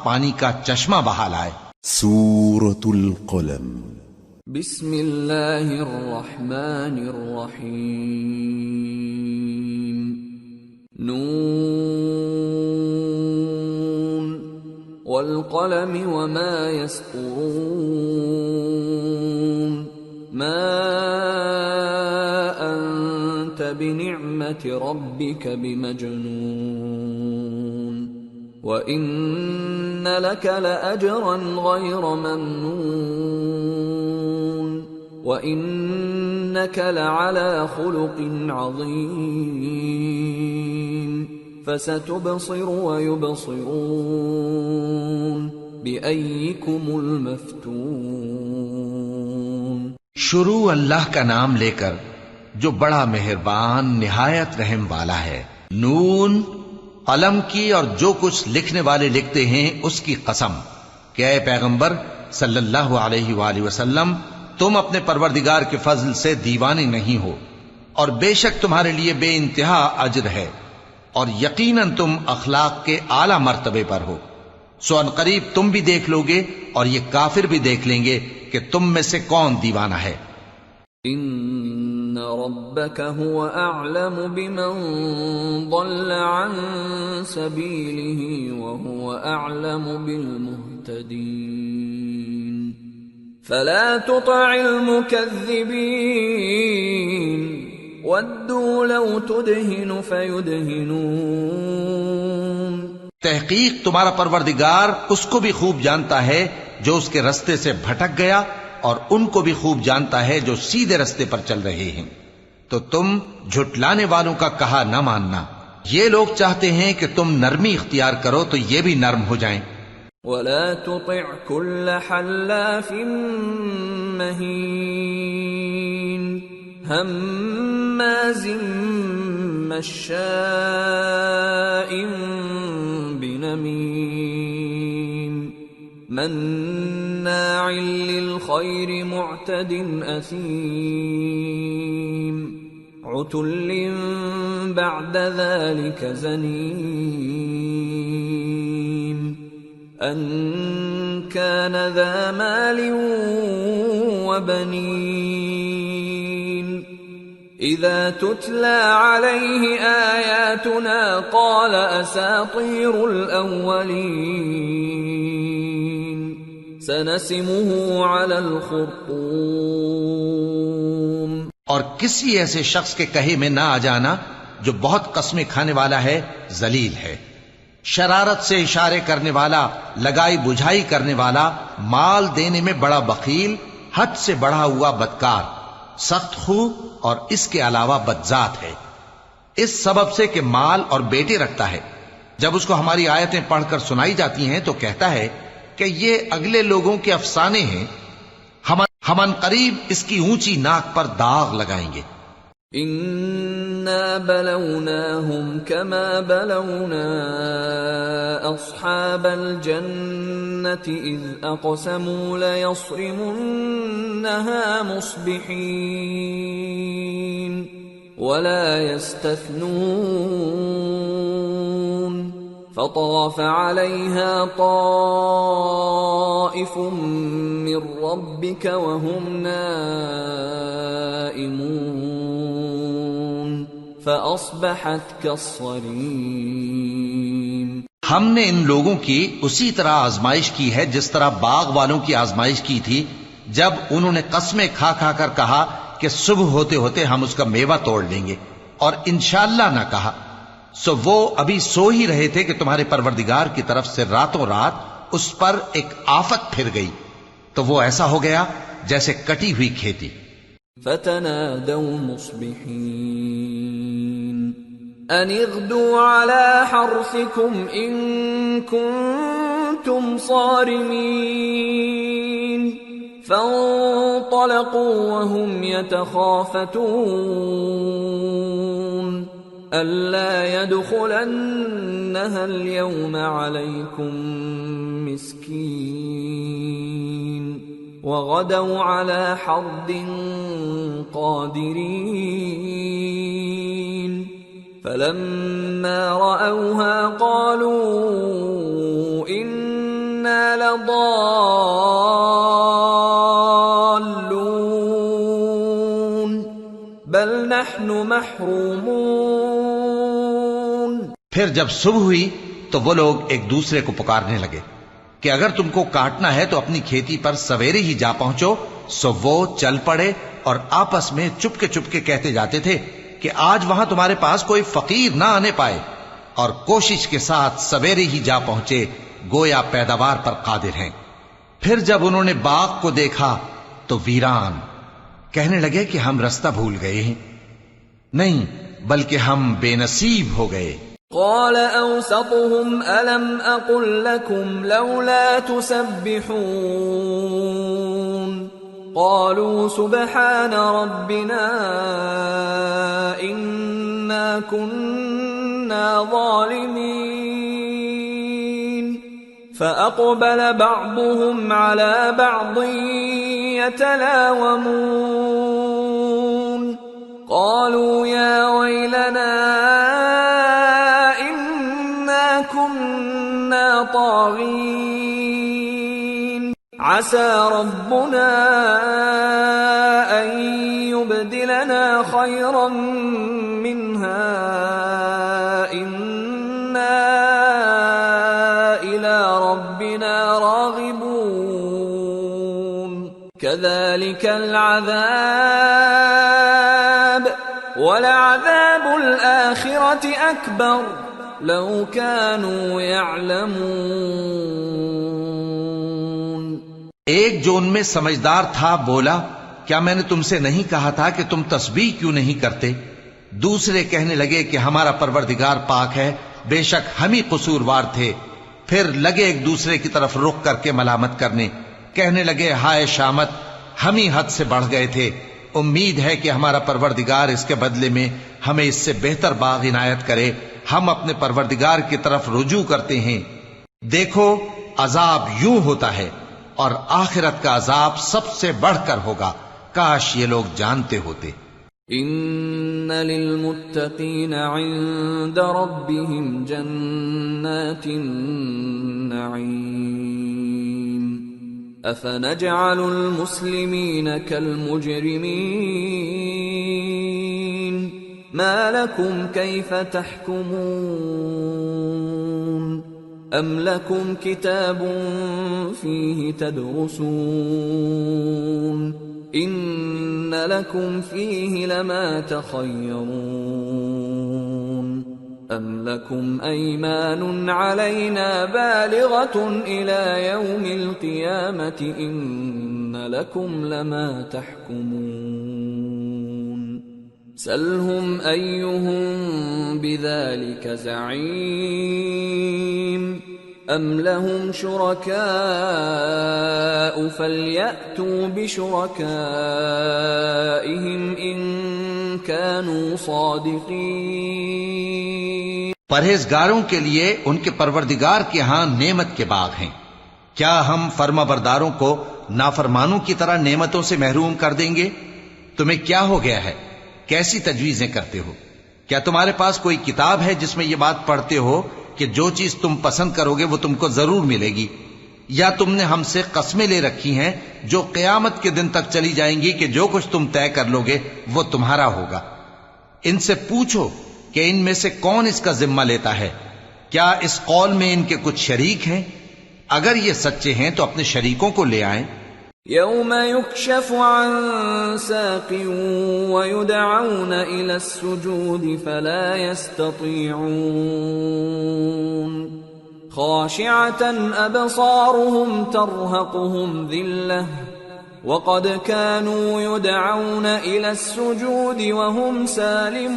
پانی کا چشمہ بہا لائے۔ سورة القلم بسم اللہ الرحمن الرحیم نون والقلم وما يسطرون ما انت بنعمت ربك بمجنون وَإِنَّ لَكَ لَأَجْرًا غَيْرَ مَمْنُونٍ وَإِنَّكَ لَعَلَى خُلُقٍ عَظِيمٍ فَسَتُبْصِرُ وَيُبْصِرُونَ بِأَيِّكُمُ الْمَفْتُونُ۔ شروع اللہ کا نام لے کر جو بڑا مہربان نہایت رحم والا ہے۔ نون، قلم کی اور جو کچھ لکھنے والے لکھتے ہیں اس کی قسم کہ اے پیغمبر صلی اللہ علیہ وآلہ وسلم تم اپنے پروردگار کے فضل سے دیوانے نہیں ہو، اور بے شک تمہارے لیے بے انتہا اجر ہے، اور یقیناً تم اخلاق کے اعلی مرتبے پر ہو۔ سو ان قریب تم بھی دیکھ لو گے اور یہ کافر بھی دیکھ لیں گے کہ تم میں سے کون دیوانہ ہے۔ ان ربك هو اعلم بمن ضل عن سبيله وهو اعلم بالمهتدين فلا تطع المكذبين ودوا لو تدهن فيدهنون۔ تحقیق تمہارا پروردگار اس کو بھی خوب جانتا ہے جو اس کے رستے سے بھٹک گیا، اور ان کو بھی خوب جانتا ہے جو سیدھے رستے پر چل رہے ہیں۔ تو تم جھٹلانے والوں کا کہا نہ ماننا، یہ لوگ چاہتے ہیں کہ تم نرمی اختیار کرو تو یہ بھی نرم ہو جائیں۔ وَلَا تُطِعْ كُلَّ حَلَّافٍ مَّهِينٍ هَمَّازٍ مَّشَّاءٍ بِنَمِيمٍ مَّنَّاعٍ لِّلْخَيْرِ مُعْتَدٍ أَثِيمٍ عُتُلٍّ بَعْدَ ذَلِكَ زَنِيمٍ أَن كَانَ ذَا مَالٍ وَبَنِينَ إِذَا تُتْلَى عَلَيْهِ آيَاتُنَا قَالَ أَسَاطِيرُ الْأَوَّلِينَ سَنَسِمُهُ عَلَى الْخُرْطُومِ۔ اور کسی ایسے شخص کے کہے میں نہ آ جانا جو بہت قسمیں کھانے والا ہے، ذلیل ہے، شرارت سے اشارے کرنے والا، لگائی بجھائی کرنے والا، مال دینے میں بڑا بخیل، حد سے بڑھا ہوا بدکار، سخت خو اور اس کے علاوہ بدذات ہے، اس سبب سے کہ مال اور بیٹے رکھتا ہے۔ جب اس کو ہماری آیتیں پڑھ کر سنائی جاتی ہیں تو کہتا ہے کہ یہ اگلے لوگوں کے افسانے ہیں، ہم ان قریب اس کی اونچی ناک پر داغ لگائیں گے۔ اِنَّا بَلَوْنَاهُمْ كَمَا بَلَوْنَا أَصْحَابَ الْجَنَّةِ إِذْ أَقْسَمُوا لَيَصْرِمُنَّهَا مُصْبِحِينَ وَلَا يَسْتَثْنُونَ فطاف عليها طائف من ربك وهم نائمون فأصبحت كالصريم۔ ہم نے ان لوگوں کی اسی طرح آزمائش کی ہے جس طرح باغ والوں کی آزمائش کی تھی جب انہوں نے قسمیں کھا کھا کر کہا کہ صبح ہوتے ہوتے ہم اس کا میوہ توڑ لیں گے، اور انشاءاللہ نہ کہا۔ سو وہ ابھی سو ہی رہے تھے کہ تمہارے پروردگار کی طرف سے راتوں رات اس پر ایک آفت پھر گئی، تو وہ ایسا ہو گیا جیسے کٹی ہوئی کھیتی۔ فتنادوا مصبحين ان اغدوا على حرثكم ان كنتم صارمين فانطلقوا وهم يتخافتون ألا يدخلنها اليوم عليكم مسكين وغدوا على حرد قادرين فلما رأوها قالوا إن إنا لضالون بل نحن محرومون۔ پھر جب صبح ہوئی تو وہ لوگ ایک دوسرے کو پکارنے لگے کہ اگر تم کو کاٹنا ہے تو اپنی کھیتی پر سویرے ہی جا پہنچو۔ سو وہ چل پڑے اور آپس میں چپکے کہتے جاتے تھے کہ آج وہاں تمہارے پاس کوئی فقیر نہ آنے پائے، اور کوشش کے ساتھ سویرے ہی جا پہنچے، گویا پیداوار پر قادر ہیں۔ پھر جب انہوں نے باغ کو دیکھا تو ویران، کہنے لگے کہ ہم رستہ بھول گئے ہیں، نہیں بلکہ ہم بے نصیب ہو گئے۔ قال أوسطهم ألم أقل لكم لولا تسبحون قالوا سبحان ربنا إنا كنا ظالمين فأقبل بعضهم على بعض يتلاومون قالوا يا ويلنا كنا طاغين عسى ربنا أن يبدلنا خيرا منها إنا إلى ربنا راغبون كذلك العذاب ولعذاب الآخرة أكبر لو كانوا يعلمون۔ ایک جو ان میں سمجھدار تھا بولا، کیا میں نے تم سے نہیں کہا تھا کہ تم تسبیح کیوں نہیں کرتے؟ دوسرے کہنے لگے کہ ہمارا پروردگار پاک ہے، بے شک ہم ہی قصوروار تھے۔ پھر لگے ایک دوسرے کی طرف رخ کر کے ملامت کرنے، کہنے لگے ہائے شامت، ہم ہی حد سے بڑھ گئے تھے، امید ہے کہ ہمارا پروردگار اس کے بدلے میں ہمیں اس سے بہتر باغ عنایت کرے، ہم اپنے پروردگار کی طرف رجوع کرتے ہیں۔ دیکھو عذاب یوں ہوتا ہے، اور آخرت کا عذاب سب سے بڑھ کر ہوگا، کاش یہ لوگ جانتے ہوتے۔ ان للمتقین عند ربهم جنات النعیم افنجعل المسلمین كالمجرمین ما لكم كيف تحكمون ام لكم كتاب فيه تدرسون ان لكم فيه لما تخيرون ام لكم ايمان علينا بالغة الى يوم القيامة ان لكم لما تحكمون سلهم ايهم بذلك زعيم ام لهم شركاء فليأتوا بشركائهم ان كانوا صادقين۔ پرہیزگاروں کے لیے ان کے پروردگار کے ہاں نعمت کے باغ ہیں، کیا ہم فرما برداروں کو نافرمانوں کی طرح نعمتوں سے محروم کر دیں گے؟ تمہیں کیا ہو گیا ہے؟ کیسی تجویزیں کرتے ہو؟ کیا تمہارے پاس کوئی کتاب ہے جس میں یہ بات پڑھتے ہو کہ جو چیز تم پسند کرو گے وہ تم کو ضرور ملے گی؟ یا تم نے ہم سے قسمیں لے رکھی ہیں جو قیامت کے دن تک چلی جائیں گی کہ جو کچھ تم طے کر لو گے وہ تمہارا ہوگا؟ ان سے پوچھو کہ ان میں سے کون اس کا ذمہ لیتا ہے؟ کیا اس قول میں ان کے کچھ شریک ہیں؟ اگر یہ سچے ہیں تو اپنے شریکوں کو لے آئیں۔ يوم يكشف عن ساق ويدعون إلى السجود فلا يستطيعون خاشعة أبصارهم ترهقهم ذلة وقد كانوا يدعون إلى السجود وهم سالمون۔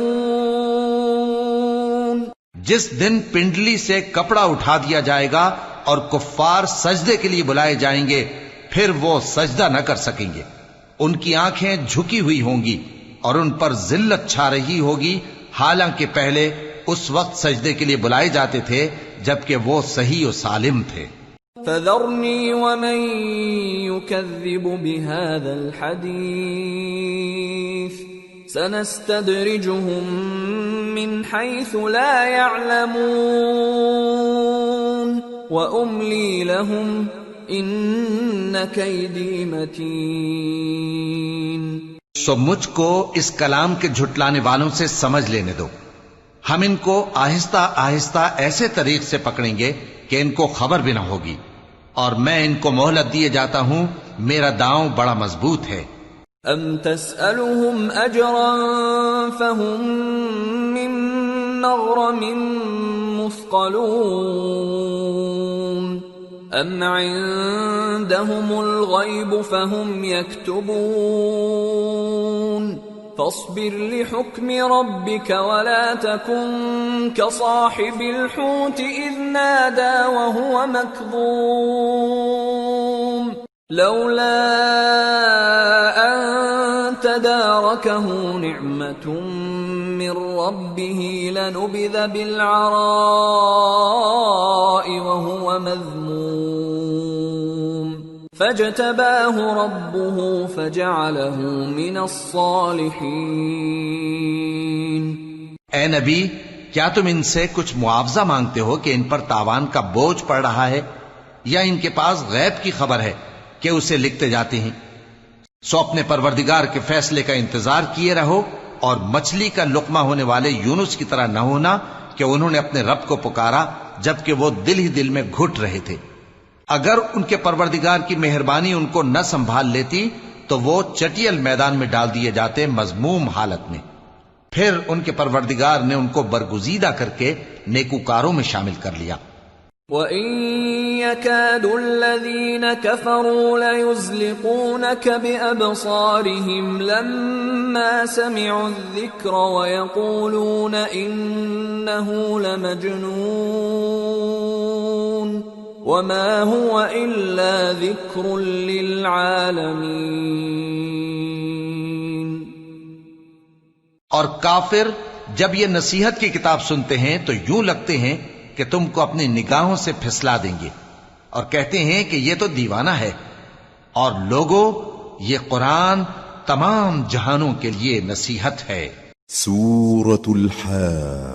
جس دن پنڈلی سے کپڑا اٹھا دیا جائے گا اور کفار سجدے کے لیے بلائے جائیں گے، پھر وہ سجدہ نہ کر سکیں گے، ان کی آنکھیں جھکی ہوئی ہوں گی اور ان پر ذلت چھا رہی ہوگی، حالانکہ پہلے اس وقت سجدے کے لیے بلائے جاتے تھے جبکہ وہ صحیح و سالم تھے۔ فذرنی ومن یکذب بهذا الحدیث سنستدرجهم من حيث لا يعلمون وَأُمْلِي لَهُمْ إِنَّ كَيْدِي مَتِينٌ۔ سو مجھ کو اس کلام کے جھٹلانے والوں سے سمجھ لینے دو، ہم ان کو آہستہ آہستہ ایسے طریق سے پکڑیں گے کہ ان کو خبر بھی نہ ہوگی، اور میں ان کو مہلت دیے جاتا ہوں، میرا داؤں بڑا مضبوط ہے۔ ام تسألهم اجرا فهم من مغرم مثقلون ام عندهم الغیب فهم یکتبون فاصبر لحكم ربك ولا تكن كصاحب الحوت إذ نادى وهو مكظوم لولا أن تداركه نعمة من ربه لنبذ بالعراء وهو مذموم فاجتباه ربه فجعله من الصالحين۔ اے نبی، کیا تم ان سے کچھ معاوضہ مانگتے ہو کہ ان پر تاوان کا بوجھ پڑ رہا ہے، یا ان کے پاس غیب کی خبر ہے کہ اسے لکھتے جاتے ہیں؟ سو اپنے پروردگار کے فیصلے کا انتظار کیے رہو، اور مچھلی کا لقمہ ہونے والے یونس کی طرح نہ ہونا کہ انہوں نے اپنے رب کو پکارا جبکہ وہ دل ہی دل میں گھٹ رہے تھے۔ اگر ان کے پروردگار کی مہربانی ان کو نہ سنبھال لیتی تو وہ چٹیل میدان میں ڈال دیے جاتے مذموم حالت میں۔ پھر ان کے پروردگار نے ان کو برگزیدہ کر کے نیکوکاروں میں شامل کر لیا۔ وَإِن يَكَادُ الَّذِينَ كَفَرُوا لَيُزْلِقُونَكَ بِأَبْصَارِهِمْ لَمَّا سَمِعُوا الذِّكْرَ وَيَقُولُونَ إِنَّهُ لَمَجْنُونٌ وَمَا هُوَ إِلَّا ذِكْرٌ لِّلْعَالَمِينَ۔ اور کافر جب یہ نصیحت کی کتاب سنتے ہیں تو یوں لگتے ہیں کہ تم کو اپنی نگاہوں سے پھسلا دیں گے، اور کہتے ہیں کہ یہ تو دیوانہ ہے۔ اور لوگوں، یہ قرآن تمام جہانوں کے لیے نصیحت ہے۔ سورة الحاقة